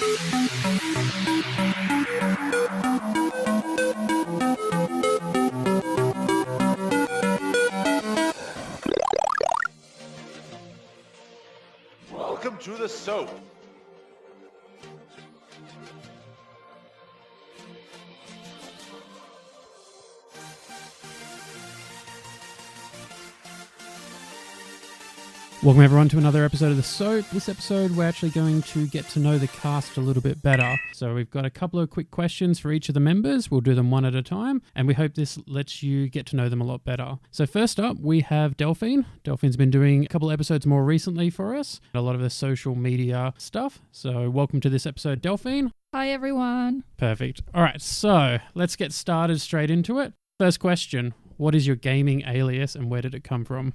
Welcome to the S.O.A.P. Welcome everyone to another episode of the S.O.A.P. This episode we're actually going to get to know the cast a little bit better. So we've got a couple of quick questions for each of the members. We'll do them one at a time and we hope this lets you get to know them a lot better. So first up we have Delphine. Delphine's been doing a couple of episodes more recently for us. A lot of the social media stuff. So welcome to this episode, Delphine. Hi everyone. Perfect. All right, so let's get started straight into it. First question, what is your gaming alias and where did it come from?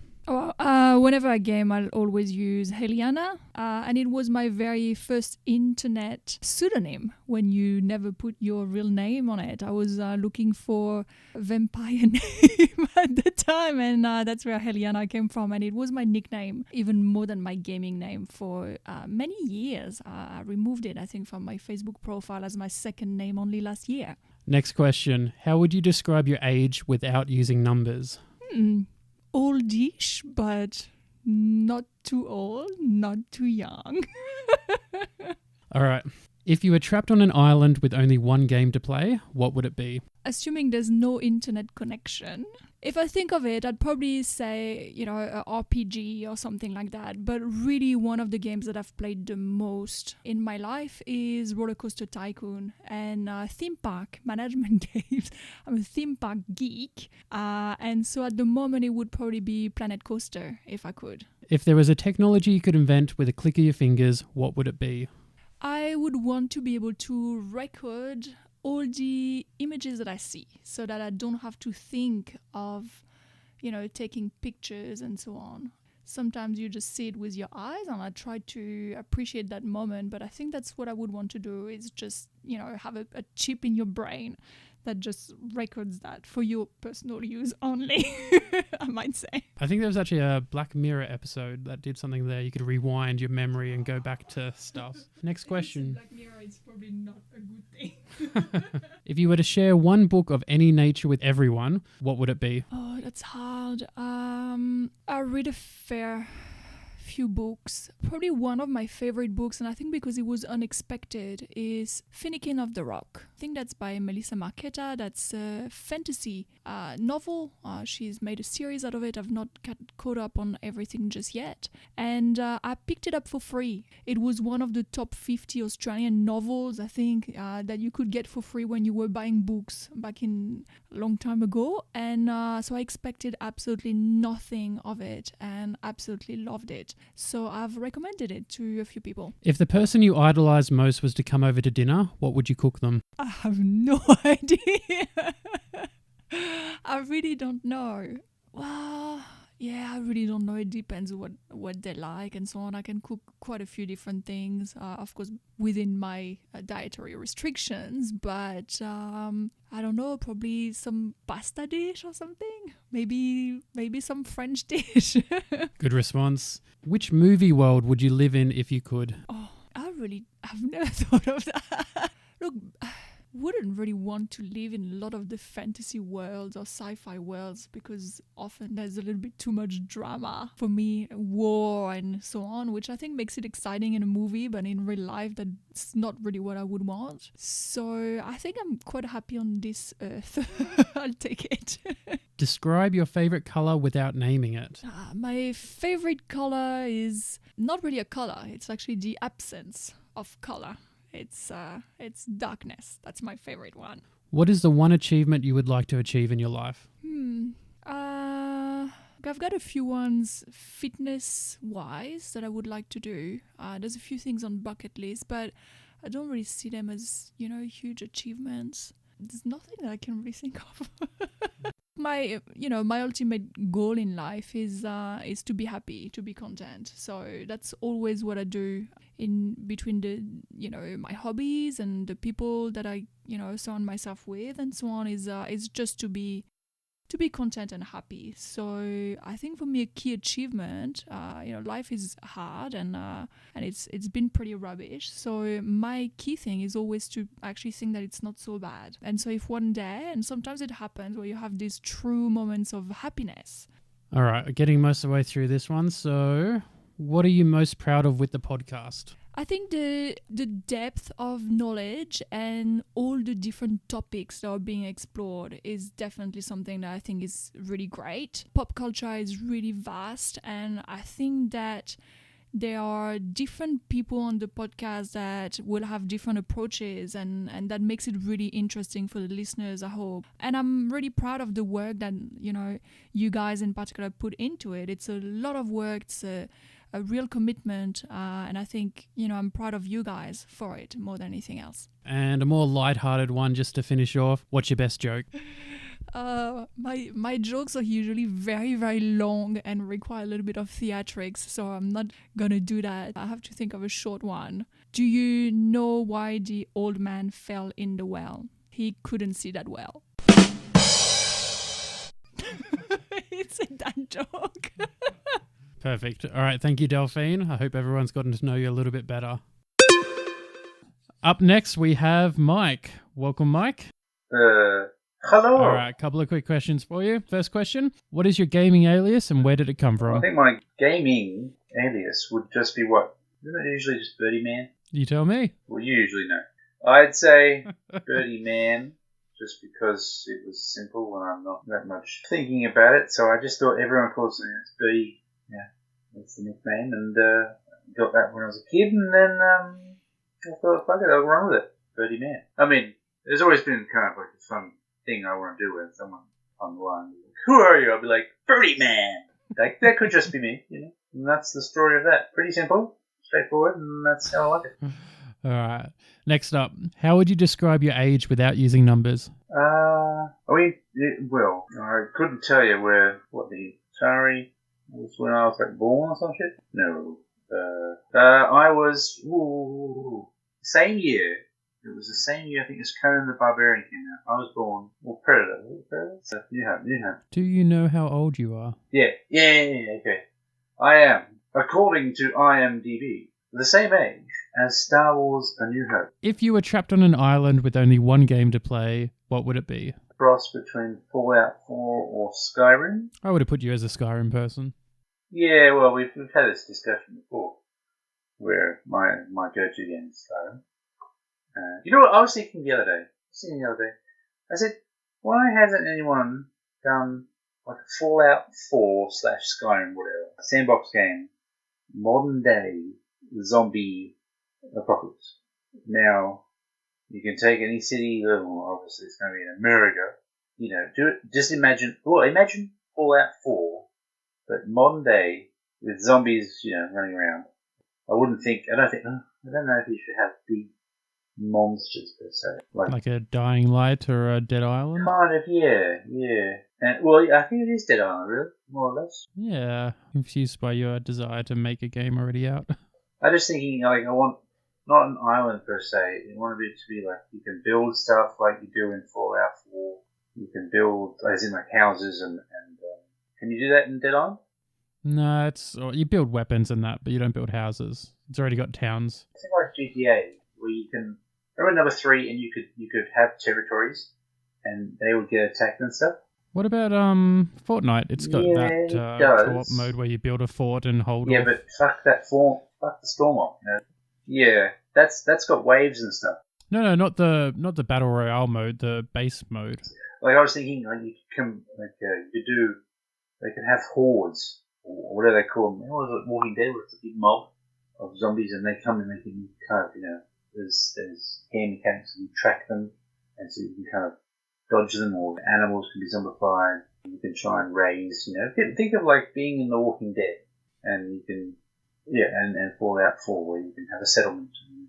Whenever I game, I'll always use Heliana, and it was my very first internet pseudonym when you never put your real name on it. I was looking for a vampire name at the time, and that's where Heliana came from, and it was my nickname, even more than my gaming name for many years. I removed it, I think, from my Facebook profile as my second name only last year. Next question, how would you describe your age without using numbers? Oldish, but not too old, not too young. All right. If you were trapped on an island with only one game to play, what would it be? Assuming there's no internet connection. If I think of it, I'd probably say, a RPG or something like that. But really, one of the games that I've played the most in my life is Roller Coaster Tycoon and theme park management games. I'm a theme park geek. And so at the moment, it would probably be Planet Coaster, if I could. If there was a technology you could invent with a click of your fingers, what would it be? I would want to be able to record all the images that I see so that I don't have to think of, taking pictures and so on. Sometimes you just see it with your eyes and I try to appreciate that moment, but I think that's what I would want to do is just, have a chip in your brain that just records that for your personal use only, I might say. I think there was actually a Black Mirror episode that did something there. You could rewind your memory and go back to stuff. Next question. Black Mirror is probably not a good thing. If you were to share one book of any nature with everyone, what would it be? Oh, that's hard. I read a fair few books. Probably one of my favorite books, and I think because it was unexpected, is Finnegan of the Rock. I think that's by Melissa Marchetta. That's a fantasy novel. She's made a series out of it. I've not caught up on everything just yet. And I picked it up for free. It was one of the top 50 Australian novels, I think, that you could get for free when you were buying books back in a long time ago. And so I expected absolutely nothing of it and absolutely loved it. So I've recommended it to a few people. If the person you idolized most was to come over to dinner, what would you cook them? I have no idea. I really don't know. Well, yeah, I really don't know. It depends what they like and so on. I can cook quite a few different things, of course, within my dietary restrictions. But I don't know, probably some pasta dish or something. Maybe some French dish. Good response. Which movie world would you live in if you could? Oh, I've never thought of that. Look, wouldn't really want to live in a lot of the fantasy worlds or sci-fi worlds because often there's a little bit too much drama for me, war and so on, which I think makes it exciting in a movie, but in real life that's not really what I would want. So I think I'm quite happy on this earth. I'll take it. Describe your favorite color without naming it. My favorite color is not really a color. It's actually the absence of color. It's darkness. That's my favorite one. What is the one achievement you would like to achieve in your life? I've got a few ones fitness-wise that I would like to do. There's a few things on bucket list, but I don't really see them as, huge achievements. There's nothing that I can really think of. My ultimate goal in life is to be happy, to be content. So that's always what I do in between my hobbies and the people that I surround myself with and so on is just to be to be content and happy. So I think for me a key achievement, life is hard and it's been pretty rubbish. So my key thing is always to actually think that it's not so bad. And so if one day, and sometimes it happens where you have these true moments of happiness. All right, getting most of the way through this one. So what are you most proud of with the podcast? I think the depth of knowledge and all the different topics that are being explored is definitely something that I think is really great. Pop culture is really vast, and I think that there are different people on the podcast that will have different approaches, and that makes it really interesting for the listeners, I hope. And I'm really proud of the work that, you guys in particular put into it. It's a lot of work. It's a real commitment, and I think I'm proud of you guys for it more than anything else. And a more lighthearted one just to finish off. What's your best joke? My jokes are usually very, very long and require a little bit of theatrics, so I'm not gonna do that. I have to think of a short one. Do you know why the old man fell in the well? He couldn't see that well. It's a dad joke. Perfect. All right. Thank you, Delphine. I hope everyone's gotten to know you a little bit better. Up next, we have Mike. Welcome, Mike. Hello. All right. A couple of quick questions for you. First question. What is your gaming alias and where did it come from? I think my gaming alias would just be what? Isn't it usually just Birdie Man? You tell me. Well, you usually know. I'd say Birdie Man just because it was simple and I'm not that much thinking about it. So I just thought everyone calls me Birdie. Yeah, that's the nickname, and got that when I was a kid, and then I thought, fuck it, I'll run with it. Birdie Man. I mean, there's always been kind of like a fun thing I want to do when someone on the line is like, who are you? I'll be like, Birdie Man. Like, that could just be me, and that's the story of that. Pretty simple, straightforward, and that's how I like it. All right. Next up, how would you describe your age without using numbers? I couldn't tell you what the Atari was when I was like born or some shit. No. I was same year. It was the same year I think as Conan the Barbarian came out. I was born Predator. So you have. Do you know how old you are? Yeah. Okay. I am, according to IMDb, the same age as Star Wars: A New Hope. If you were trapped on an island with only one game to play, what would it be? Cross between Fallout 4 or Skyrim. I would have put you as a Skyrim person. Yeah, well, we've had this discussion before, where my go-to game is Skyrim. You know what I was thinking the other day? I said, why hasn't anyone done like a Fallout 4 / Skyrim, whatever, sandbox game, modern day zombie apocalypse? Now, you can take any city, obviously it's going to be in America, do it, just imagine Fallout 4, but modern day with zombies, running around. I don't know if you should have big monsters per se. Like a Dying Light or a Dead Island? Kind of, yeah. And, I think it is Dead Island, really, more or less. Yeah, confused by your desire to make a game already out. I'm just thinking, I want not an island per se. I want it to be like you can build stuff like you do in Fallout 4. You can build, as in like houses and can you do that in Dead Island? No, you build weapons and that, but you don't build houses. It's already got towns. I think like GTA, where you can remember number 3, and you could have territories, and they would get attacked and stuff. What about Fortnite? It's got that co-op mode where you build a fort and hold. Yeah, off. but fuck the storm op. Yeah, that's got waves and stuff. No, not the battle royale mode, the base mode. Like I was thinking, like they can have hordes or whatever they call them. What was it, Walking Dead, where it's a big mob of zombies, and they come and they can kind of there's game mechanics, and you track them, and so you can kind of dodge them, or animals can be zombified. You can try and raise, think of like being in The Walking Dead, and you can, and Fallout 4, where you can have a settlement, and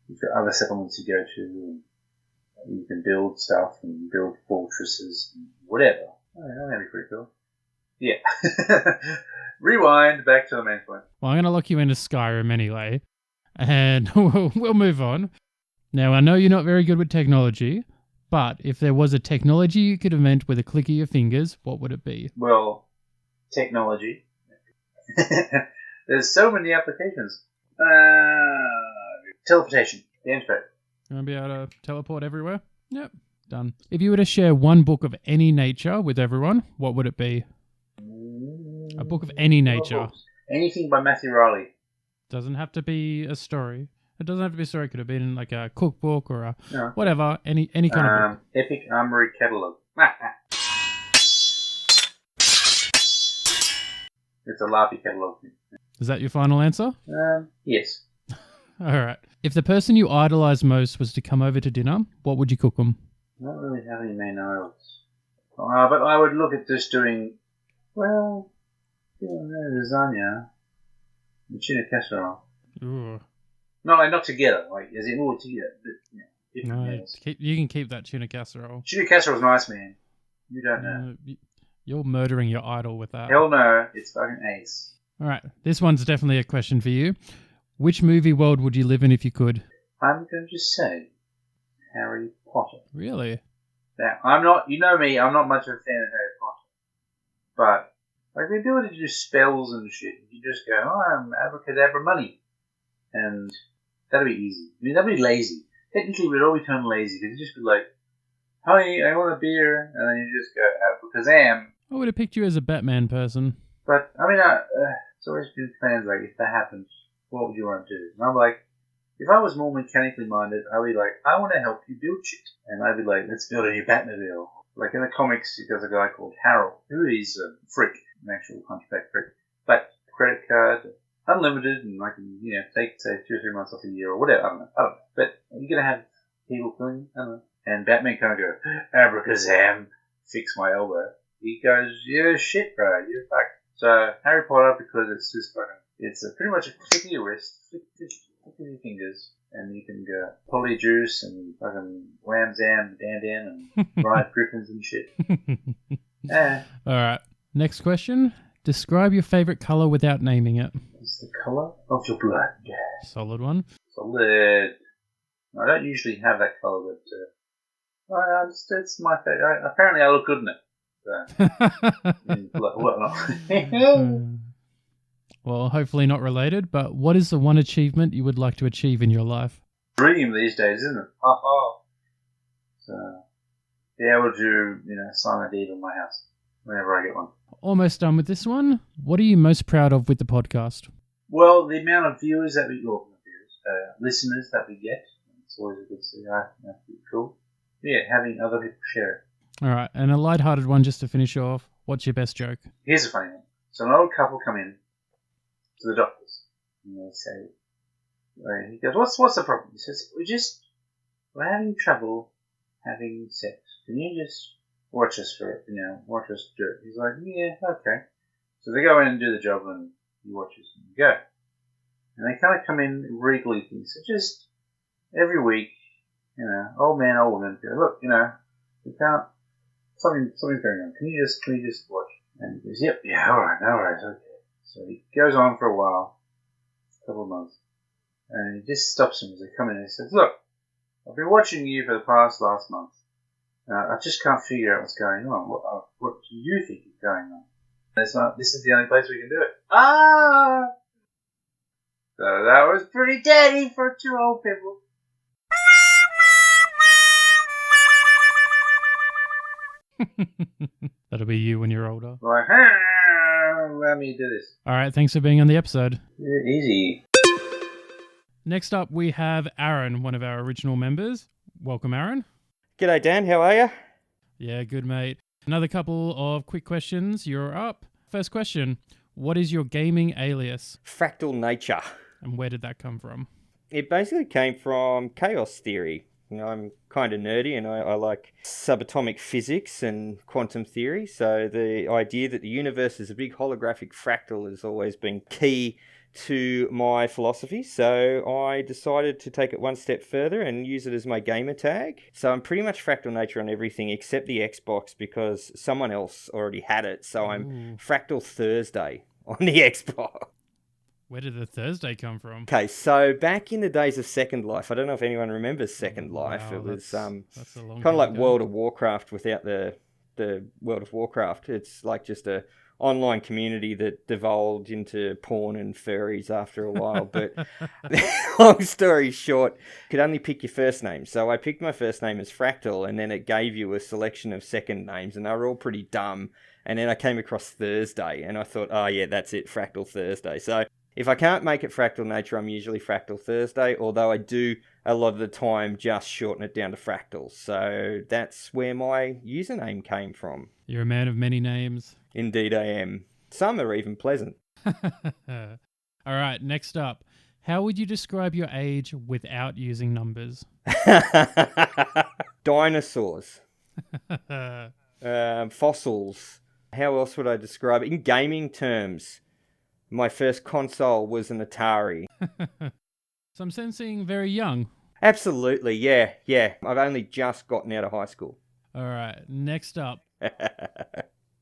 you've got other settlements you go to, and you can build stuff and build fortresses and whatever. That'd be pretty cool. Yeah. Rewind back to the main point. Well, I'm going to lock you into Skyrim anyway, and we'll move on. Now, I know you're not very good with technology, But if there was a technology you could invent with a click of your fingers, what would it be? Well, technology. There's so many applications. Teleportation. The intro. You want to be able to teleport everywhere? Yep, done. If you were to share one book of any nature with everyone, what would it be? A book of any nature. Anything by Matthew Riley. Doesn't have to be a story. It doesn't have to be a story. It could have been like a cookbook or a No. whatever. Any kind of book. Epic Armory Catalogue. It's a Lappy catalogue. Is that your final answer? Yes. All right. If the person you idolize most was to come over to dinner, what would you cook them? Not really have any main idols. But I would look at just doing, well, lasagna and tuna casserole. Ooh. No, like not together, like as in all together. But, different No, meals. you can keep that tuna casserole. Tuna casserole's nice, man. You don't know. You're murdering your idol with that. Hell no, it's fucking ace. All right. This one's definitely a question for you. Which movie world would you live in if you could? I'm going to say Harry Potter. Really? Now, I'm not, you know me, I'm not much of a fan of Harry Potter. But, like, the ability to do spells and shit, you just go, oh, I'm abracadabra money. And that'd be easy. I mean, that'd be lazy. Technically, we'd all be turned lazy, because you'd just be like, honey, I want a beer, and then you just go, abracazam. I would have picked you as a Batman person. But, I mean, it's always been plans like, if that happens, what would you want to do? And I'm like, if I was more mechanically minded, I'd be like, I want to help you build shit. And I'd be like, let's build a new Batmobile. Like in the comics, there's a guy called Harold, who is a freak, an actual hunchback freak. But credit card, unlimited, and I can, take, say, 2 or 3 months off a year or whatever. I don't know. But you're going to have people killing, I don't know. And Batman can't go, abracazam, fix my elbow. He goes, yeah, shit, bro, you're fucked. So, Harry Potter, because it's just fucking, it's pretty much a click of your wrist, flick of your fingers, and you can go polyjuice and fucking wham zam, dan and ride griffins and shit. Yeah. Alright, next question. Describe your favourite colour without naming it. It's the colour of your blood. Solid one. Solid. I don't usually have that colour, but it's my favourite. Apparently I look good in it. So, well, hopefully not related, but what is the one achievement you would like to achieve in your life? Dream these days, isn't it? So, be able to, sign a deed on my house whenever I get one. Almost done with this one. What are you most proud of with the podcast? Well, the amount of viewers that listeners that we get. It's always a good thing. That's pretty cool. Yeah, having other people share it. All right, and a lighthearted one just to finish off. What's your best joke? Here's a funny one. So an old couple come in to the doctors, and they say, he goes, what's the problem? He says, we're having trouble having sex. Can you just watch us for it, watch us do it? He's like, yeah, okay. So they go in and do the job, and he watches and go. And they kind of come in regally things. So just every week, old man, old woman, go, look, we can't, something's going on. Can you just watch? And he goes, yep, yeah, alright, no worries, okay. So he goes on for a while, a couple of months, and he just stops them as they come in and he says, look, I've been watching you for the last month. I just can't figure out what's going on. What do you think is going on? This is the only place we can do it. So that was pretty daddy for 2 old people. That'll be you when you're older. Like, let me do this. All right, thanks for being on the episode. Yeah, easy. Next up, we have Aaron, one of our original members. Welcome, Aaron. G'day, Dan. How are you? Yeah, good, mate. Another couple of quick questions. You're up. First question. What is your gaming alias? Fractal nature. And where did that come from? It basically came from chaos theory. I'm kind of nerdy and I like subatomic physics and quantum theory. So the idea that the universe is a big holographic fractal has always been key to my philosophy. So I decided to take it one step further and use it as my gamer tag. So I'm pretty much fractal nature on everything except the Xbox because someone else already had it. So I'm Fractal Thursday on the Xbox. Where did the Thursday come from? Okay, so back in the days of Second Life, I don't know if anyone remembers Second Life. Wow, It was that's a long kind of like time ago. World of Warcraft without the World of Warcraft. It's like just a online community that devolved into porn and furries after a while. But long story short, you could only pick your first name. So I picked my first name as Fractal, and then it gave you a selection of second names, and they were all pretty dumb. And then I came across Thursday, and I thought, oh yeah, that's it, Fractal Thursday. So if I can't make it Fractal Nature, I'm usually Fractal Thursday, although I do a lot of the time just shorten it down to Fractal. So that's where my username came from. You're a man of many names. Indeed I am. Some are even pleasant. All right, next up. How would you describe your age without using numbers? Dinosaurs. Fossils. How else would I describe it? In gaming terms, my first console was an Atari. So I'm sensing very young. Absolutely, yeah. I've only just gotten out of high school. All right, next up.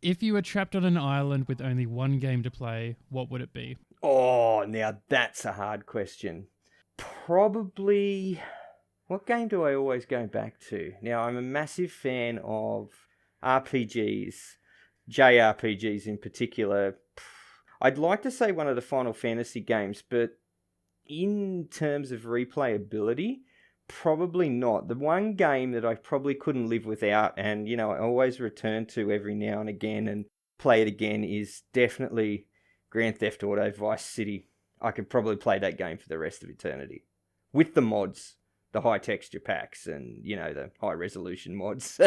If you were trapped on an island with only one game to play, what would it be? Oh, now that's a hard question. Probably... What game do I always go back to? Now, I'm a massive fan of RPGs, JRPGs in particular. I'd like to say one of the Final Fantasy games, but in terms of replayability, probably not. The one game that I probably couldn't live without, and, I always return to every now and again and play it again, is definitely Grand Theft Auto Vice City. I could probably play that game for the rest of eternity. With the mods. The high texture packs and, the high resolution mods.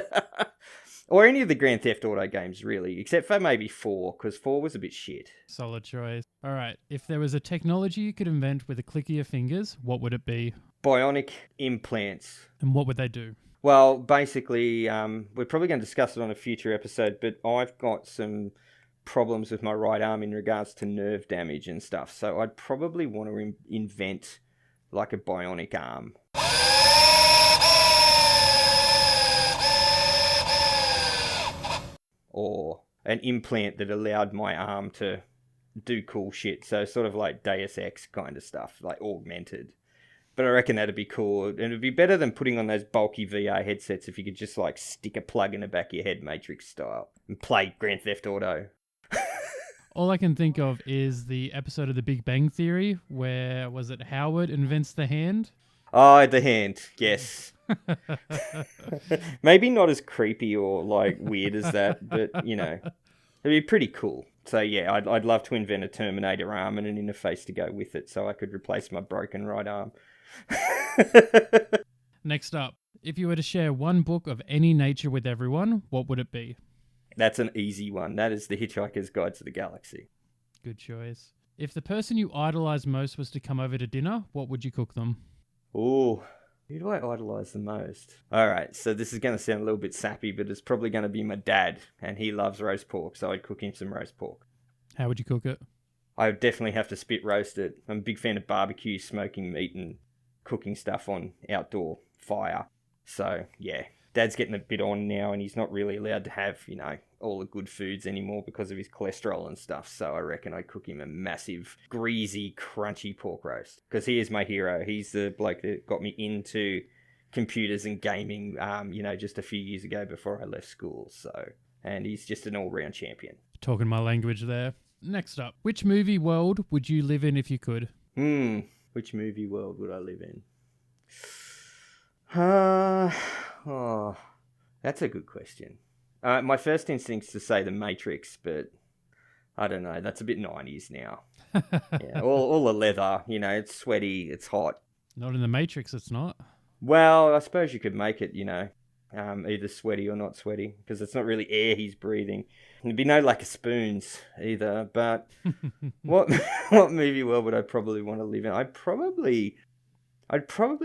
Or any of the Grand Theft Auto games, really, except for maybe 4, because 4 was a bit shit. Solid choice. All right, if there was a technology you could invent with a click of your fingers, what would it be? Bionic implants. And what would they do? Well, basically, we're probably going to discuss it on a future episode, but I've got some problems with my right arm in regards to nerve damage and stuff, so I'd probably want to invent like a bionic arm. Or an implant that allowed my arm to do cool shit. So sort of like Deus Ex kind of stuff, like augmented. But I reckon that'd be cool. And it'd be better than putting on those bulky VR headsets if you could just like stick a plug in the back of your head, Matrix style, and play Grand Theft Auto. All I can think of is the episode of The Big Bang Theory where, was it Howard invents the hand? Oh, the hand, yes. Maybe not as creepy or like weird as that, but it'd be pretty cool. So yeah, I'd love to invent a Terminator arm and an interface to go with it, so I could replace my broken right arm. Next up, if you were to share one book of any nature with everyone, what would it be? That's an easy one. That is The Hitchhiker's Guide to the Galaxy. Good choice. If the person you idolize most was to come over to dinner, what would you cook them? Ooh, who do I idolize the most? All right, so this is going to sound a little bit sappy, but it's probably going to be my dad, and he loves roast pork, so I'd cook him some roast pork. How would you cook it? I would definitely have to spit roast it. I'm a big fan of barbecue, smoking meat, and cooking stuff on outdoor fire. So, yeah, Dad's getting a bit on now, and he's not really allowed to have, all the good foods anymore because of his cholesterol and stuff. So I reckon I'd cook him a massive, greasy, crunchy pork roast. Because he is my hero. He's the bloke that got me into computers and gaming, just a few years ago before I left school. So, and he's just an all-round champion. Talking my language there. Next up, which movie world would you live in if you could? Which movie world would I live in? That's a good question. My first instinct's to say The Matrix, but I don't know. That's a bit 90s now. Yeah, all the leather, it's sweaty, it's hot. Not in The Matrix, it's not. Well, I suppose you could make it, either sweaty or not sweaty, because it's not really air he's breathing. There'd be no lack of spoons either, but what movie world would I probably want to live in? I'd probably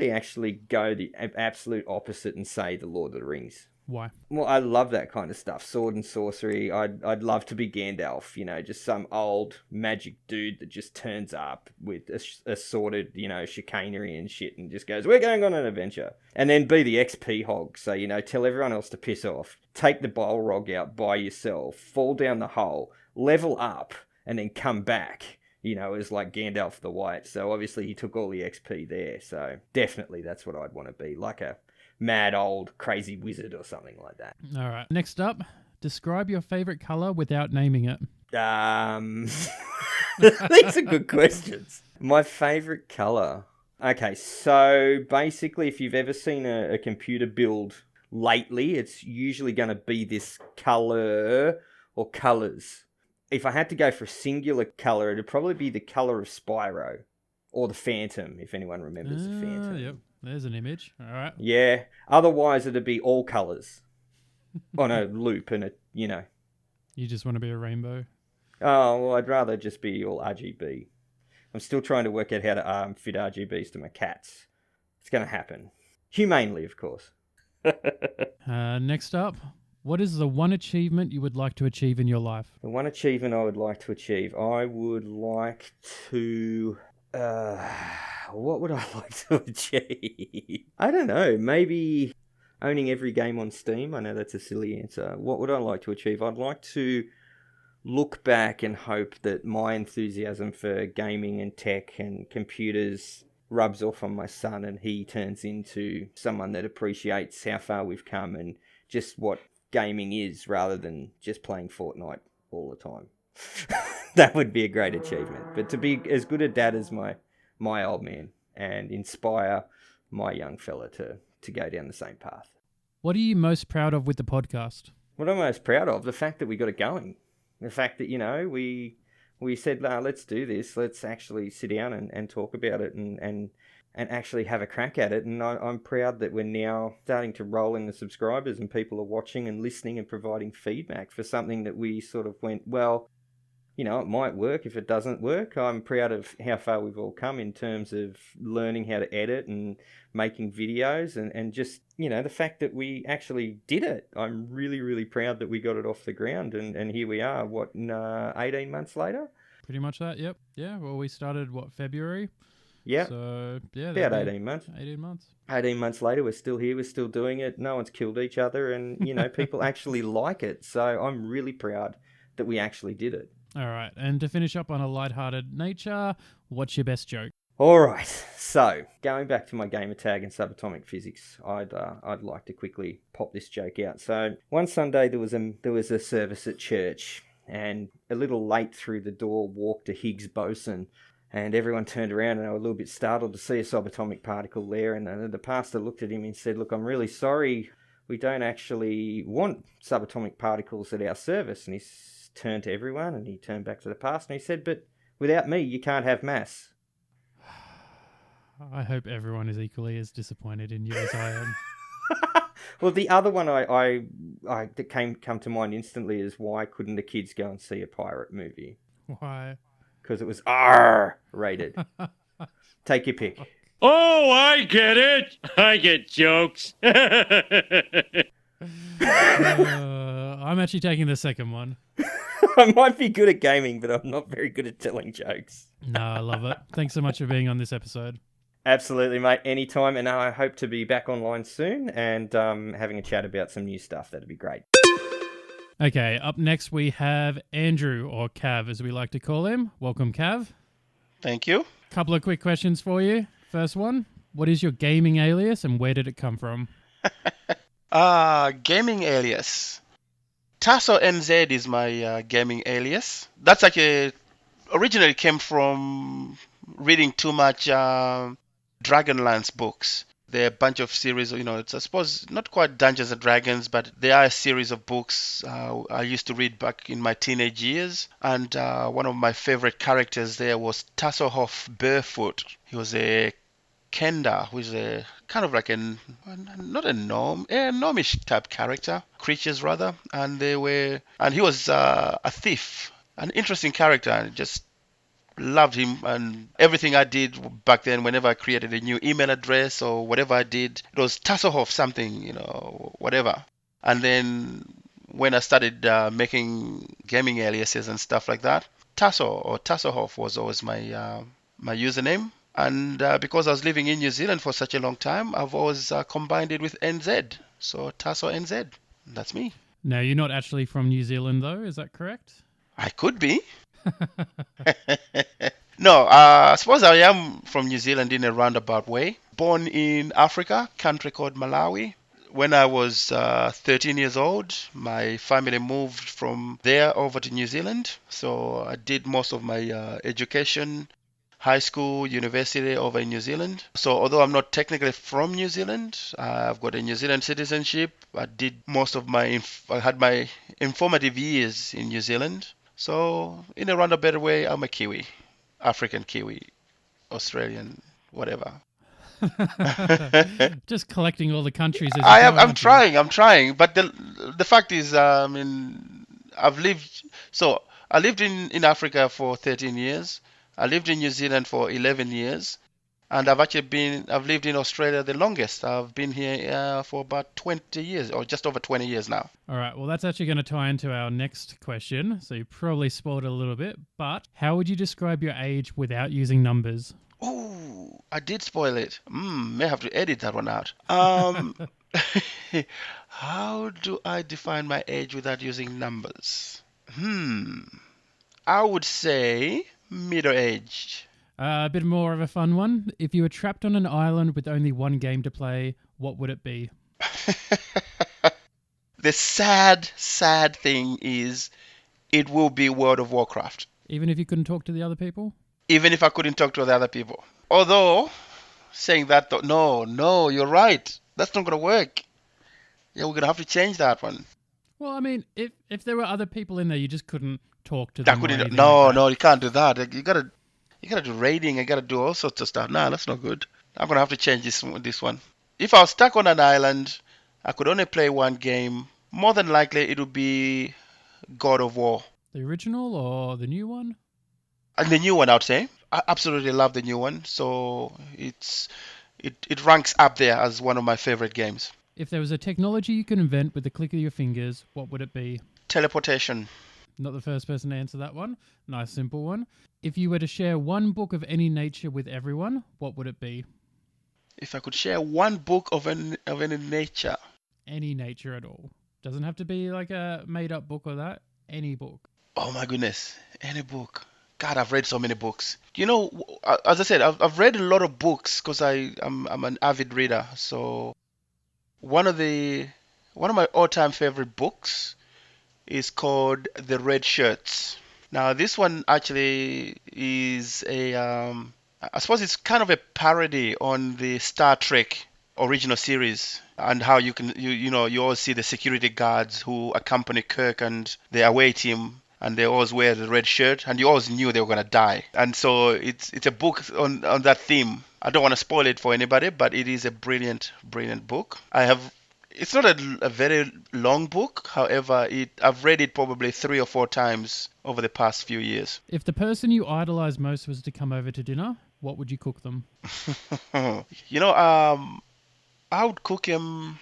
actually go the absolute opposite and say The Lord of the Rings. Why? Well, I love that kind of stuff. Sword and sorcery. I'd love to be Gandalf, just some old magic dude that just turns up with assorted, chicanery and shit and just goes, we're going on an adventure. And then be the XP hog. So, tell everyone else to piss off. Take the Balrog out by yourself. Fall down the hole. Level up. And then come back. as like Gandalf the White. So obviously he took all the XP there. So definitely that's what I'd want to be, like a mad old crazy wizard or something like that. All right. Next up, describe your favorite color without naming it. These are good questions. My favorite color. Okay, so basically, if you've ever seen a computer build lately, it's usually going to be this color or colors. If I had to go for a singular color, it'd probably be the color of Spyro or the Phantom, if anyone remembers the Phantom. Yep, there's an image. All right. Yeah. Otherwise, it'd be all colors on a loop and You just want to be a rainbow. Oh, well, I'd rather just be all RGB. I'm still trying to work out how to fit RGBs to my cats. It's going to happen. Humanely, of course. Next up, what is the one achievement you would like to achieve in your life? The one achievement I would like to achieve, I would like to... what would I like to achieve? I don't know. Maybe owning every game on Steam. I know that's a silly answer. What would I like to achieve? I'd like to look back and hope that my enthusiasm for gaming and tech and computers rubs off on my son and he turns into someone that appreciates how far we've come and just what gaming is rather than just playing Fortnite all the time. That would be a great achievement. But to be as good a dad as my old man and inspire my young fella to go down the same path. What are you most proud of with the podcast? What I'm most proud of, the fact that we got it going. The fact that, we said, let's do this. Let's actually sit down and talk about it and actually have a crack at it. And I'm proud that we're now starting to roll in the subscribers and people are watching and listening and providing feedback for something that we sort of went, well, it might work if it doesn't work. I'm proud of how far we've all come in terms of learning how to edit and making videos and just, the fact that we actually did it. I'm really, really proud that we got it off the ground and here we are, 18 months later? Pretty much that, yep. Yeah, well, we started, February? Yeah. So, yeah. About 18 months. 18 months. 18 months later, we're still here, we're still doing it. No one's killed each other and, people actually like it. So I'm really proud that we actually did it. All right, and to finish up on a lighthearted nature, what's your best joke? All right, so going back to my gamer tag in subatomic physics, I'd like to quickly pop this joke out. So one Sunday there was a service at church, and a little late through the door walked a Higgs boson, and everyone turned around and they were a little bit startled to see a subatomic particle there. And the pastor looked at him and said, "Look, I'm really sorry, we don't actually want subatomic particles at our service." And he turned to everyone and he turned back to the pastor and he said, "But without me, you can't have mass." I hope everyone is equally as disappointed in you as I am. Well, the other one that come to mind instantly is, why couldn't the kids go and see a pirate movie? Why? Because it was R rated. Take your pick. Oh, I get it. I get jokes. I'm actually taking the second one. I might be good at gaming, but I'm not very good at telling jokes. No, I love it. Thanks so much for being on this episode. Absolutely, mate. Anytime. And I hope to be back online soon and having a chat about some new stuff. That'd be great. Okay, up next we have Andrew, or Cav as we like to call him. Welcome, Cav. Thank you. Couple of quick questions for you. First one, what is your gaming alias and where did it come from? Gaming alias. Tasso NZ is my gaming alias. That's originally came from reading too much Dragonlance books. There are a bunch of series, it's, I suppose, not quite Dungeons and Dragons, but there are a series of books I used to read back in my teenage years. And one of my favorite characters there was Tasselhoff Barefoot. He was a Kenda, who is a kind of like not a gnome, a gnomish type creatures rather. And he was a thief, an interesting character, and just loved him. And everything I did back then, whenever I created a new email address or whatever I did, it was Tasselhoff something, whatever. And then when I started making gaming aliases and stuff like that, Tasso or Tasselhoff was always my username. And because I was living in New Zealand for such a long time, I've always combined it with NZ. So Tasso NZ. That's me. Now, you're not actually from New Zealand, though, is that correct? I could be. No, I suppose I am from New Zealand in a roundabout way. Born in Africa, country called Malawi. When I was 13 years old, my family moved from there over to New Zealand. So I did most of my education, high school, university over in New Zealand. So although I'm not technically from New Zealand, I've got a New Zealand citizenship. I did most of my, I had my informative years in New Zealand. So in a roundabout way, I'm a Kiwi, African Kiwi, Australian, whatever. Just collecting all the countries as you I go, am. I'm aren't you? trying. I'm trying. But the fact is, I mean, I've lived. So I lived in Africa for 13 years. I lived in New Zealand for 11 years, and I've lived in Australia the longest. I've been here for about 20 years, or just over 20 years now. All right, well, that's actually going to tie into our next question. So you probably spoiled it a little bit, but how would you describe your age without using numbers? Oh, I did spoil it. May have to edit that one out. How do I define my age without using numbers? I would say middle-aged. A bit more of a fun one. If you were trapped on an island with only one game to play, what would it be? The sad thing is it will be World of Warcraft, Even if you couldn't talk to the other people? even if I couldn't talk to the other people. Although, saying that, though, no, you're right. That's not going to work. Yeah, we're going to have to change that one. Well, I mean, if there were other people in there, you just couldn't talk to I them or couldn't. anything No, like that. no, you can't do that. You gotta do raiding. You gotta do all sorts of stuff. Nah, that's not good. I'm gonna have to change this one. If I was stuck on an island, I could only play one game. More than likely, it would be God of War. The original or the new one? And the new one, I would say. I absolutely love the new one. So it ranks up there as one of my favorite games. If there was a technology you could invent with the click of your fingers, what would it be? Teleportation. Not the first person to answer that one. Nice, simple one. If you were to share one book of any nature with everyone, what would it be? If I could share one book of any nature. Any nature at all. Doesn't have to be like a made up book or that. Any book. Oh my goodness, any book. God, I've read so many books. You know, as I said, I've read a lot of books because I'm an avid reader. So one of my all-time favorite books is called The Red Shirts. Now, this one actually is I suppose it's kind of a parody on the Star Trek original series and how you always see the security guards who accompany Kirk and the away team, and they always wear the red shirt, and you always knew they were gonna die. And so it's a book on that theme. I don't want to spoil it for anybody, but it is a brilliant book. It's not a very long book. However, I've read it probably 3 or 4 times over the past few years. If the person you idolize most was to come over to dinner, what would you cook them? I would cook him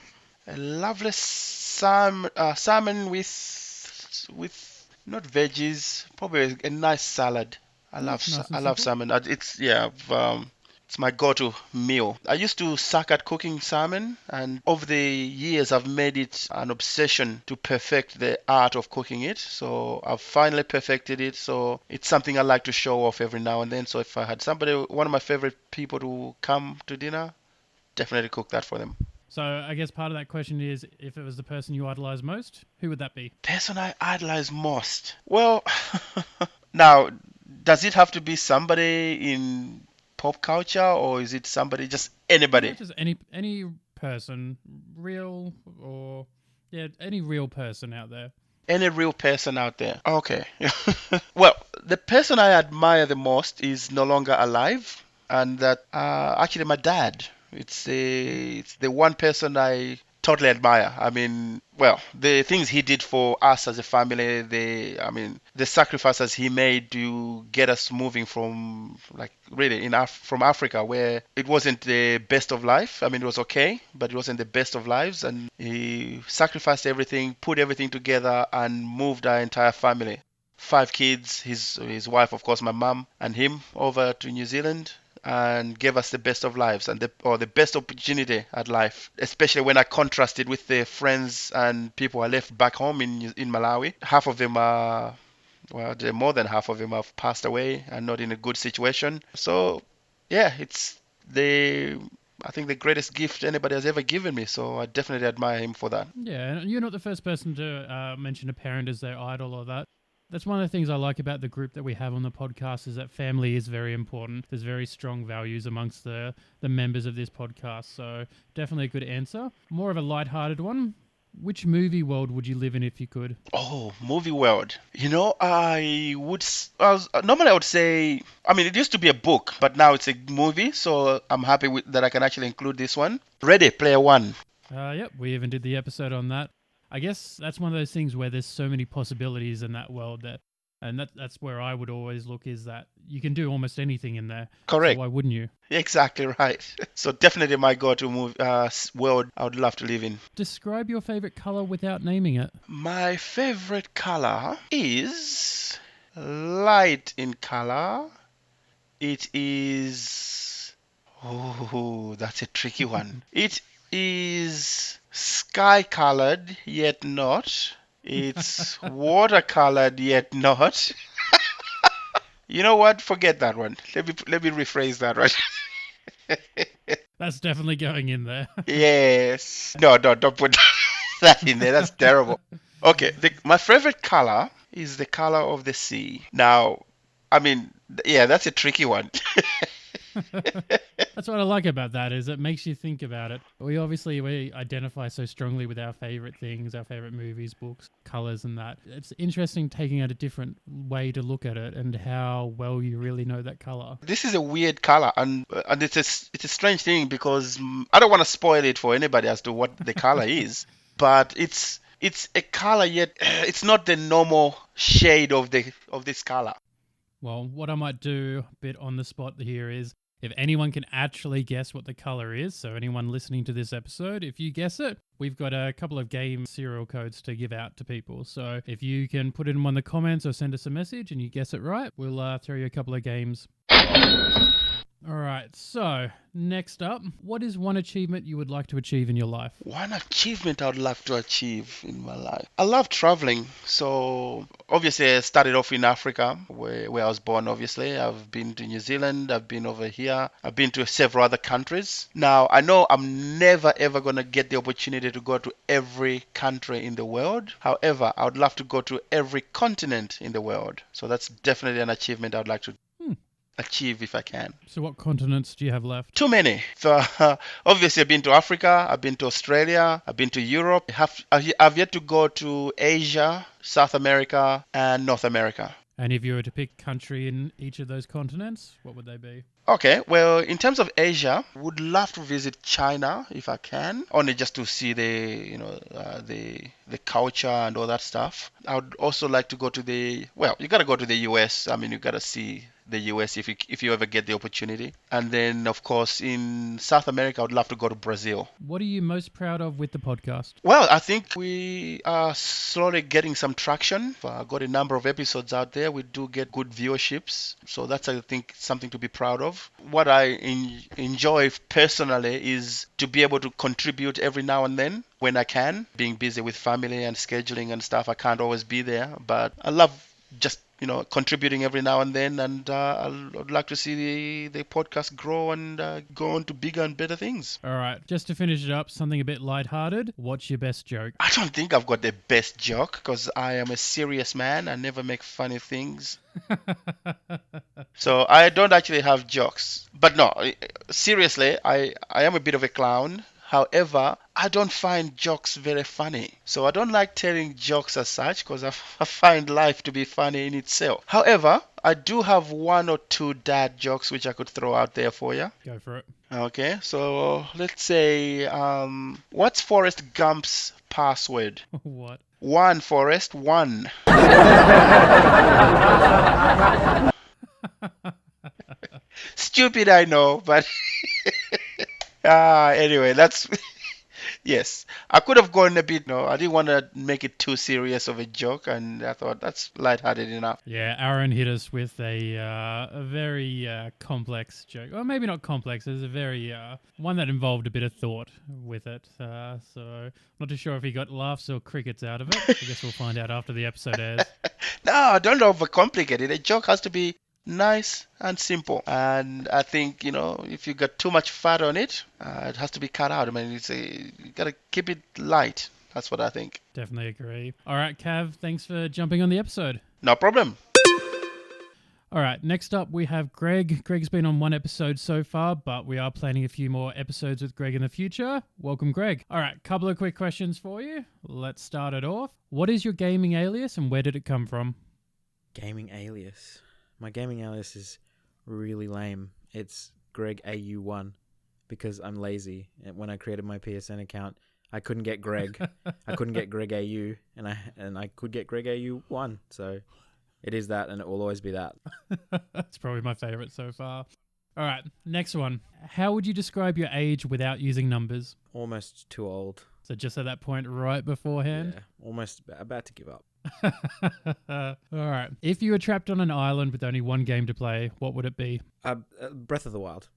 a lovely salmon with not veggies, probably a nice salad. Nice and I love simple. salmon. It's my go-to meal. I used to suck at cooking salmon, and over the years, I've made it an obsession to perfect the art of cooking it. So I've finally perfected it. So it's something I like to show off every now and then. So if I had one of my favorite people to come to dinner, definitely cook that for them. So I guess part of that question is, if it was the person you idolize most, who would that be? Person I idolize most. Well, now, does it have to be somebody in pop culture, or is it somebody, just anybody? Yeah, just any person, real or any real person out there. Any real person out there. Okay. Well, the person I admire the most is no longer alive, and that actually my dad. It's the one person I totally admire. I mean, well, the things he did for us as a family, the sacrifices he made to get us moving from, like, really from Africa, where it wasn't the best of life. I mean, it was okay, but it wasn't the best of lives, and he sacrificed everything, put everything together, and moved our entire family. 5 kids, his wife, of course, my mom, and him over to New Zealand, and gave us the best of lives and the best opportunity at life, especially when I contrasted with the friends and people I left back home in Malawi. Half of them are Well, more than half of them have passed away and not in a good situation. So, yeah, it's the I think the greatest gift anybody has ever given me. So I definitely admire him for that. Yeah, and you're not the first person to mention a parent as their idol or that. That's one of the things I like about the group that we have on the podcast is that family is very important. There's very strong values amongst the members of this podcast. So definitely a good answer. More of a light-hearted one. Which movie world would you live in if you could? Oh, movie world. Normally I would say, I mean, it used to be a book, but now it's a movie, so I'm happy that I can actually include this one. Ready Player One. Yep, we even did the episode on that. I guess that's one of those things where there's so many possibilities in that world that's where I would always look is that you can do almost anything in there. Correct. So why wouldn't you? Exactly right. So definitely my go-to world I would love to live in. Describe your favorite color without naming it. My favorite color is light in color. It is... Oh, that's a tricky one. It is sky-colored, yet not. It's watercolored, yet not. You know what? Forget that one. Let me rephrase that one. That's definitely going in there. Yes. No, don't put that in there. That's terrible. Okay, my favorite color is the color of the sea. Now, I mean, yeah, that's a tricky one. That's what I like about that is it makes you think about it. We identify so strongly with our favorite things, our favorite movies, books, colors and that. It's interesting taking out a different way to look at it and how well you really know that color. This is a weird color and it's a strange thing because I don't want to spoil it for anybody as to what the color is, but it's a color yet it's not the normal shade of this color. Well, what I might do a bit on the spot here is if anyone can actually guess what the color is, so anyone listening to this episode, if you guess it, we've got a couple of game serial codes to give out to people. So if you can put it in one of the comments or send us a message and you guess it right, we'll throw you a couple of games. All right, so next up, what is one achievement you would like to achieve in your life? One achievement I would love to achieve in my life. I love traveling. So obviously I started off in Africa where I was born, obviously. I've been to New Zealand. I've been over here. I've been to several other countries. Now, I know I'm never ever going to get the opportunity to go to every country in the world. However, I would love to go to every continent in the world. So that's definitely an achievement I would like to achieve if I can. So what continents do you have left? Too many. So obviously I've been to Africa, I've been to Australia, I've been to Europe. I've yet to go to Asia, South America, and North America. And if you were to pick a country in each of those continents, what would they be? Okay, well, in terms of Asia, would love to visit China if I can, only just to see the culture and all that stuff. I would also like to go to you gotta go to the US. I mean, you gotta see the US if you ever get the opportunity. And then, of course, in South America, I would love to go to Brazil. What are you most proud of with the podcast? Well, I think we are slowly getting some traction. I've got a number of episodes out there. We do get good viewerships. So that's, I think, something to be proud of. What I enjoy personally is to be able to contribute every now and then when I can. Being busy with family and scheduling and stuff, I can't always be there. But I love just contributing every now and then, and I'd like to see the podcast grow and go on to bigger and better things. All right, just to finish it up, something a bit lighthearted. What's your best joke? I don't think I've got the best joke because I am a serious man. I never make funny things. So I don't actually have jokes. But no, seriously, I am a bit of a clown. However, I don't find jokes very funny. So I don't like telling jokes as such because I find life to be funny in itself. However, I do have one or two dad jokes which I could throw out there for you. Go for it. Okay, so let's say, what's Forrest Gump's password? What? One, Forrest, one. Stupid, I know, but anyway, Yes, I could have gone a bit. No, I didn't want to make it too serious of a joke, and I thought that's lighthearted enough. Yeah, Aaron hit us with a very complex joke. Or maybe not complex. It was a very one that involved a bit of thought with it. So not too sure if he got laughs or crickets out of it. I guess we'll find out after the episode airs. No, don't overcomplicate it. A joke has to be nice and simple. And I think, if you got too much fat on it, it has to be cut out. I mean, you gotta keep it light. That's what I think. Definitely agree. All right, Cav, thanks for jumping on the episode. No problem. All right, next up we have Greg. Greg's been on one episode so far, but we are planning a few more episodes with Greg in the future. Welcome, Greg. All right, couple of quick questions for you. Let's start it off. What is your gaming alias and where did it come from? Gaming alias. My gaming alias is really lame. It's Greg AU1 because I'm lazy. And when I created my PSN account, I couldn't get Greg. I couldn't get Greg AU, and I could get Greg AU1. So it is that, and it will always be that. That's probably my favorite so far. All right, next one. How would you describe your age without using numbers? Almost too old. So just at that point right beforehand? Yeah, almost about to give up. All right. If you were trapped on an island with only one game to play, what would it be? Breath of the Wild.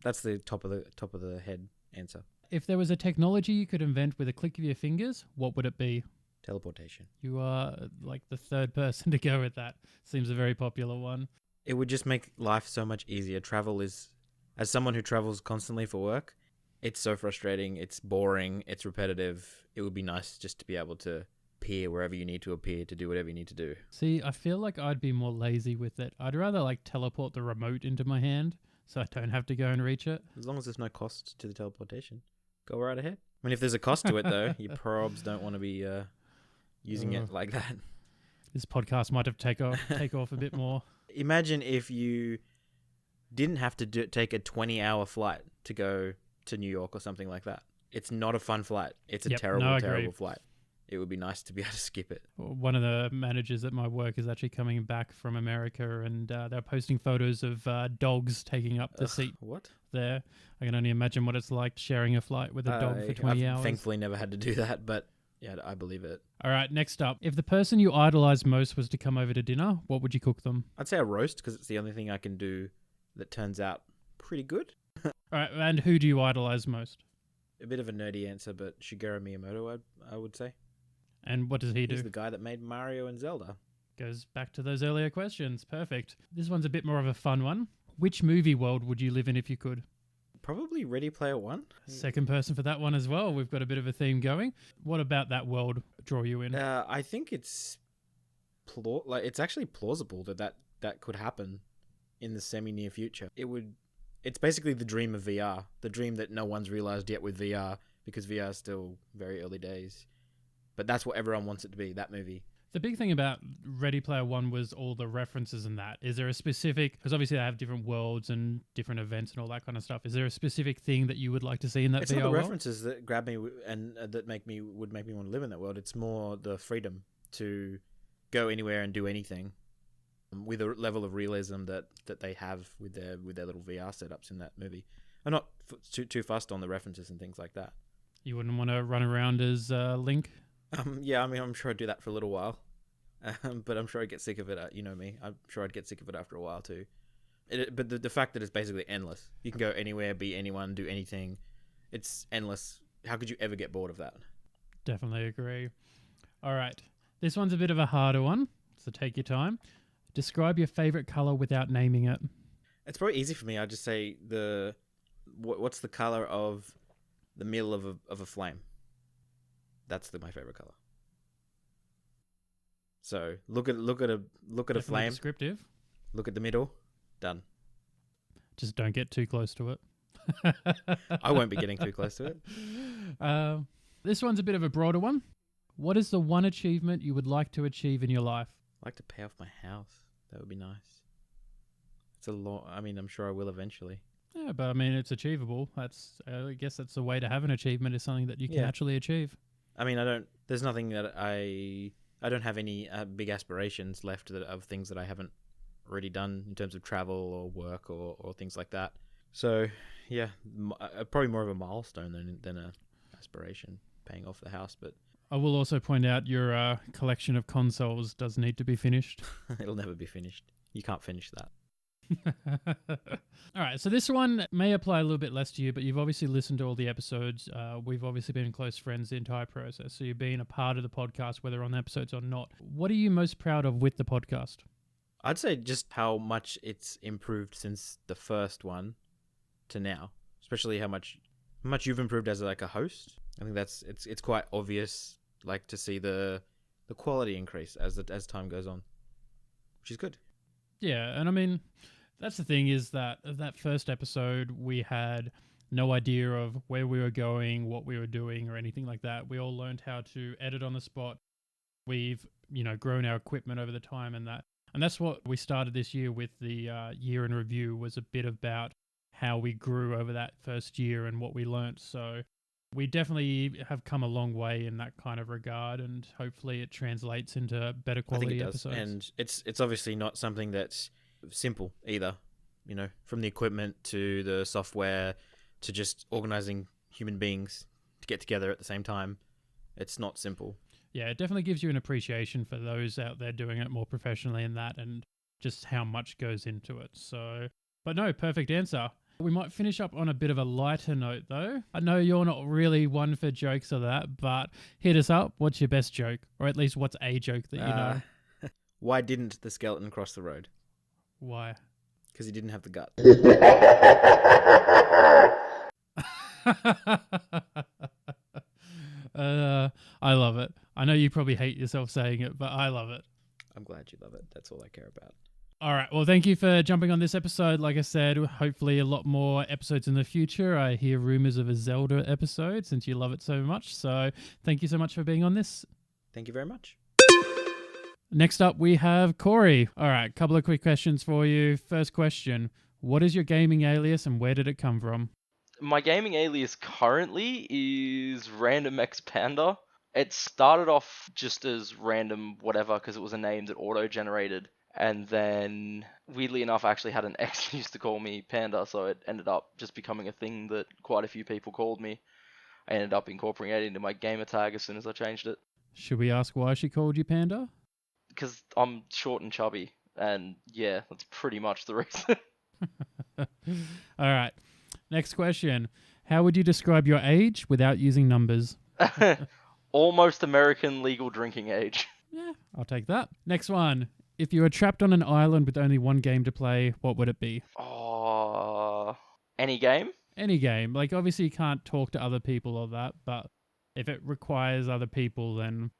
That's the top of the head answer. If there was a technology you could invent with a click of your fingers, what would it be? Teleportation. You are like the third person to go with that. Seems a very popular one. It would just make life so much easier. Travel is, as someone who travels constantly for work, it's so frustrating, it's boring, it's repetitive. It would be nice just to be able to appear wherever you need to appear to do whatever you need to do. See, I feel like I'd be more lazy with it. I'd rather like teleport the remote into my hand so I don't have to go and reach it. As long as there's no cost to the teleportation, go right ahead. I mean, if there's a cost to it though, you probs don't want to be using it like that. This podcast might have take off a bit more. Imagine if you didn't have to take a 20-hour flight to go to New York or something like that. It's not a fun flight. It's a terrible flight. It would be nice to be able to skip it. One of the managers at my work is actually coming back from America, and they're posting photos of dogs taking up the seat What? there. I can only imagine what it's like sharing a flight with a dog for 20 I've hours. thankfully never had to do that, but yeah, I believe it. All right, next up. If the person you idolize most was to come over to dinner, what would you cook them? I'd say a roast because it's the only thing I can do that turns out pretty good. All right, and who do you idolize most? A bit of a nerdy answer, but Shigeru Miyamoto, I would say. And what does he do? He's the guy that made Mario and Zelda. Goes back to those earlier questions. Perfect. This one's a bit more of a fun one. Which movie world would you live in if you could? Probably Ready Player One. Second person for that one as well. We've got a bit of a theme going. What about that world draw you in? I think it's it's actually plausible that could happen in the semi-near future. It's basically the dream of VR, the dream that no one's realized yet with VR, because VR is still very early days. But that's what everyone wants it to be, that movie. The big thing about Ready Player One was all the references in that. Is there a specific, because obviously they have different worlds and different events and all that kind of stuff. Is there a specific thing that you would like to see in that It's VR not the world? references that grab me and that would make me want to live in that world. It's more the freedom to go anywhere and do anything, with a level of realism that they have with their little VR setups in that movie. I'm not too fussed on the references and things like that. You wouldn't want to run around as Link? Yeah, I mean, I'm sure I'd do that for a little while, but I'm sure I'd get sick of it. You know me, I'm sure I'd get sick of it after a while too. But the fact that it's basically endless, you can go anywhere, be anyone, do anything. It's endless. How could you ever get bored of that? Definitely agree. All right, this one's a bit of a harder one, so take your time. Describe your favorite color without naming it. It's probably easy for me. I'd just say what's the color of the middle of a flame? That's my favorite color. So look at a Definitely flame. Descriptive. Look at the middle. Done. Just don't get too close to it. I won't be getting too close to it. This one's a bit of a broader one. What is the one achievement you would like to achieve in your life? I'd like to pay off my house. That would be nice. It's a lot. I mean, I'm sure I will eventually. Yeah, but I mean, it's achievable. I guess that's the way to have an achievement, is something that you can actually achieve. I mean, there's nothing that I don't have any big aspirations left of things that I haven't already done in terms of travel or work or things like that. So, Yeah, probably more of a milestone than a aspiration, paying off the house. But I will also point out your collection of consoles does need to be finished. it'll never be finished. You can't finish that. All right, so this one may apply a little bit less to you, but you've obviously listened to all the episodes. We've obviously been close friends the entire process, so you've been a part of the podcast, whether on the episodes or not. What are you most proud of with the podcast? I'd say just how much it's improved since the first one to now, especially how much you've improved as like a host. I think it's quite obvious, like, to see the quality increase as time goes on, which is good. Yeah, and I mean, that's the thing, is that first episode we had no idea of where we were going, what we were doing, or anything like that. We all learned how to edit on the spot. We've grown our equipment over the time, and that's what we started this year with. The year in review was a bit about how we grew over that first year and what we learnt. So we definitely have come a long way in that kind of regard, and hopefully it translates into better quality episodes. And it's obviously not something that's simple either. From the equipment to the software to just organizing human beings to get together at the same time. It's not simple. Yeah, it definitely gives you an appreciation for those out there doing it more professionally in that, and just how much goes into it. So, but no, perfect answer. We might finish up on a bit of a lighter note, though. I know you're not really one for jokes or that, but hit us up. What's your best joke? Or at least what's a joke that you know? Why didn't the skeleton cross the road? Why? Because he didn't have the gut. I love it. I know you probably hate yourself saying it, but I love it. I'm glad you love it. That's all I care about. All right. Well, thank you for jumping on this episode. Like I said, hopefully a lot more episodes in the future. I hear rumors of a Zelda episode since you love it so much. So thank you so much for being on this. Thank you very much. Next up, we have Corey. All right. Couple of quick questions for you. First question. What is your gaming alias and where did it come from? My gaming alias currently is Random X Panda. It started off just as random whatever because it was a name that auto-generated. And then, weirdly enough, I actually had an ex who used to call me Panda, so it ended up just becoming a thing that quite a few people called me. I ended up incorporating it into my gamer tag as soon as I changed it. Should we ask why she called you Panda? Because I'm short and chubby, and yeah, that's pretty much the reason. All right. Next question. How would you describe your age without using numbers? Almost American legal drinking age. Yeah, I'll take that. Next one. If you were trapped on an island with only one game to play, what would it be? Any game? Any game. Like, obviously you can't talk to other people or that, but if it requires other people, then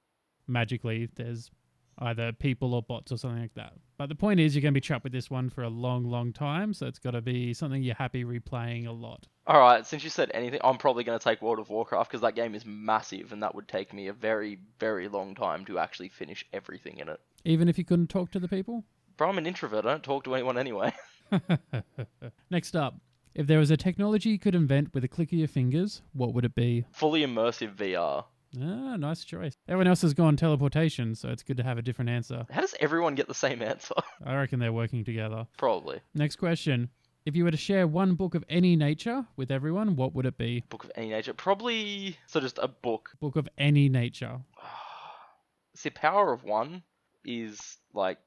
magically there's either people or bots or something like that. But the point is you're going to be trapped with this one for a long, long time, so it's got to be something you're happy replaying a lot. Alright, since you said anything, I'm probably going to take World of Warcraft because that game is massive and that would take me a very, very long time to actually finish everything in it. Even if you couldn't talk to the people? Bro, I'm an introvert. I don't talk to anyone anyway. Next up. If there was a technology you could invent with a click of your fingers, what would it be? Fully immersive VR. Ah, nice choice. Everyone else has gone teleportation, so it's good to have a different answer. How does everyone get the same answer? I reckon they're working together. Probably. Next question. If you were to share one book of any nature with everyone, what would it be? Book of any nature? Probably... So just a book. Book of any nature. See, Power of One is like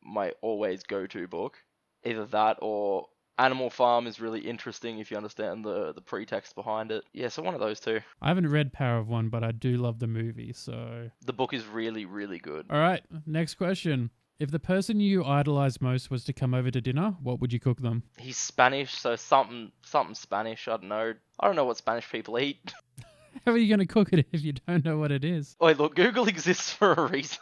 my always go-to book. Either that or Animal Farm is really interesting if you understand the pretext behind it. Yeah, so one of those two. I haven't read Power of One, but I do love the movie, so... The book is really, really good. All right, next question. If the person you idolize most was to come over to dinner, what would you cook them? He's Spanish, so something Spanish. I don't know. I don't know what Spanish people eat. How are you going to cook it if you don't know what it is? Wait, look, Google exists for a reason.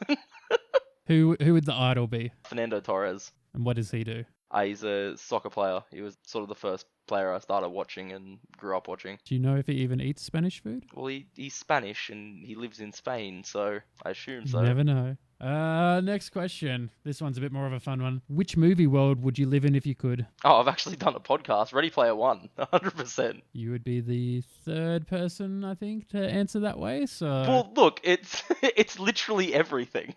Who would the idol be? Fernando Torres. And what does he do? He's a soccer player. He was sort of the first player I started watching and grew up watching. Do you know if he even eats Spanish food? Well, he's Spanish and he lives in Spain, so I assume so. You never know. Next question. This one's a bit more of a fun one. Which movie world would you live in if you could? Oh, I've actually done a podcast. Ready Player One, 100%. You would be the third person, I think, to answer that way. So Well, look, it's literally everything.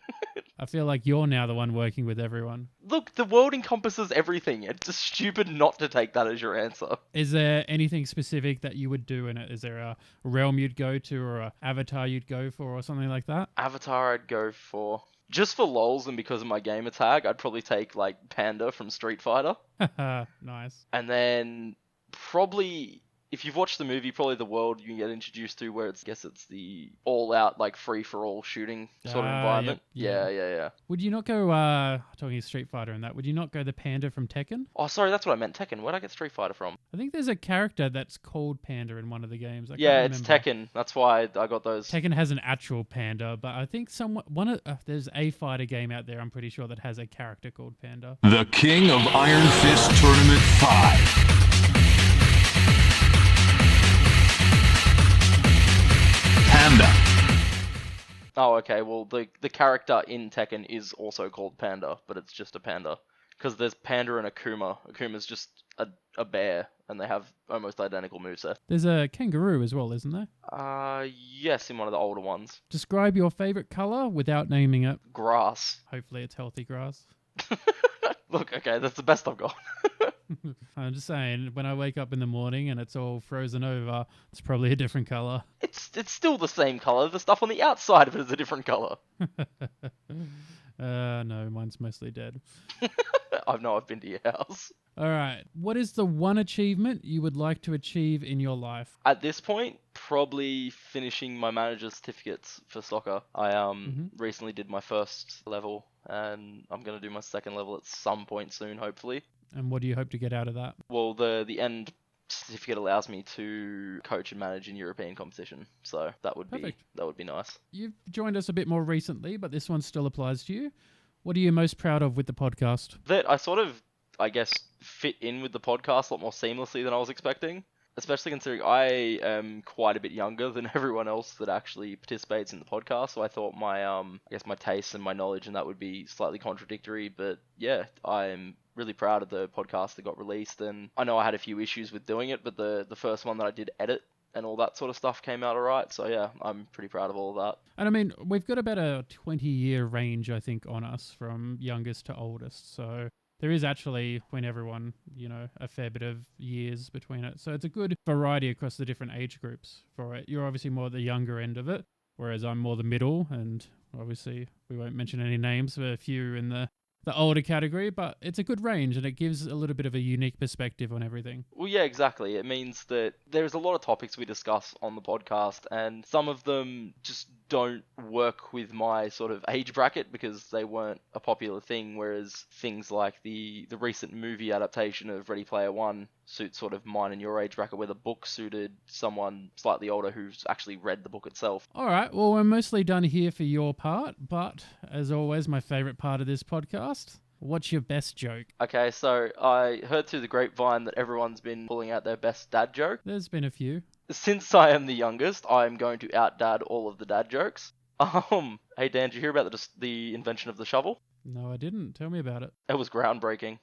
I feel like you're now the one working with everyone. Look, the world encompasses everything. It's just stupid not to take that as your answer. Is there anything specific that you would do in it? Is there a realm you'd go to or a avatar you'd go for or something like that? Avatar I'd go for. Just for lols and because of my gamer tag, I'd probably take, like, Panda from Street Fighter. Nice. And then probably, if you've watched the movie, probably the world you can get introduced to where it's, I guess it's the all-out, like, free-for-all shooting sort of environment. Yep, Yeah. Would you not go, talking Street Fighter and that, would you not go the Panda from Tekken? Oh, sorry, that's what I meant. Tekken. Where'd I get Street Fighter from? I think there's a character that's called Panda in one of the games. I Yeah, can't it's remember. Tekken. That's why I got those. Tekken has an actual panda, but I think there's a fighter game out there, I'm pretty sure, that has a character called Panda. The King of Iron Fist Tournament 5. Panda. Oh, okay. Well, the character in Tekken is also called Panda, but it's just a panda. Because there's Panda and Akuma. Akuma's just a bear, and they have almost identical moveset. There's a kangaroo as well, isn't there? Yes, in one of the older ones. Describe your favorite color without naming it. Grass. Hopefully it's healthy grass. Look, okay, that's the best I've got. I'm just saying, when I wake up in the morning and it's all frozen over, it's probably a different color. It's still the same color. The stuff on the outside of it is a different color. No, mine's mostly dead. I've been to your house. All right. What is the one achievement you would like to achieve in your life? At this point, probably finishing my manager's certificates for soccer. I recently did my first level, and I'm going to do my second level at some point soon, hopefully. And what do you hope to get out of that? Well, the end certificate allows me to coach and manage in European competition, so that would be nice. You've joined us a bit more recently, but this one still applies to you. What are you most proud of with the podcast? That I sort of, I guess, fit in with the podcast a lot more seamlessly than I was expecting. Especially considering I am quite a bit younger than everyone else that actually participates in the podcast, so I thought my I guess my tastes and my knowledge and that would be slightly contradictory. But yeah, I'm really proud of the podcast that got released, and I know I had a few issues with doing it, but the first one that I did edit and all that sort of stuff came out alright. So yeah, I'm pretty proud of all of that. And I mean, we've got about a 20-year range, I think, on us from youngest to oldest. So there is actually, between everyone, a fair bit of years between it. So it's a good variety across the different age groups for it. You're obviously more at the younger end of it, whereas I'm more the middle, and obviously we won't mention any names for a few in the older category, but it's a good range and it gives a little bit of a unique perspective on everything. Well, yeah, exactly. It means that there's a lot of topics we discuss on the podcast, and some of them just don't work with my sort of age bracket because they weren't a popular thing, whereas things like the recent movie adaptation of Ready Player One suits sort of mine and your age bracket, where the book suited someone slightly older who's actually read the book itself. All right, well, we're mostly done here for your part, but as always, my favourite part of this podcast, what's your best joke? Okay, so I heard through the grapevine that everyone's been pulling out their best dad joke. There's been a few. Since I am the youngest, I am going to out-dad all of the dad jokes. Hey Dan, did you hear about the invention of the shovel? No, I didn't. Tell me about it. It was groundbreaking.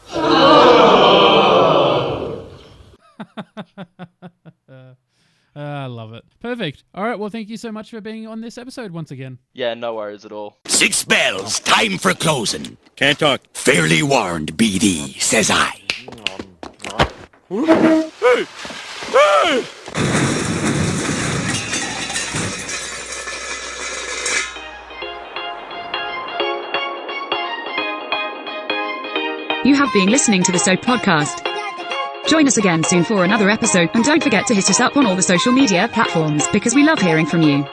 I love it. Perfect. All right, well, thank you so much for being on this episode once again. Yeah, no worries at all. 6 bells, time for closing. Can't talk. Fairly warned, BD, says I. Hey! Hey! You have been listening to the S.O.A.P podcast. Join us again soon for another episode, and don't forget to hit us up on all the social media platforms because we love hearing from you.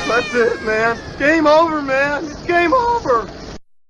That's it, man. Game over, man. It's game over.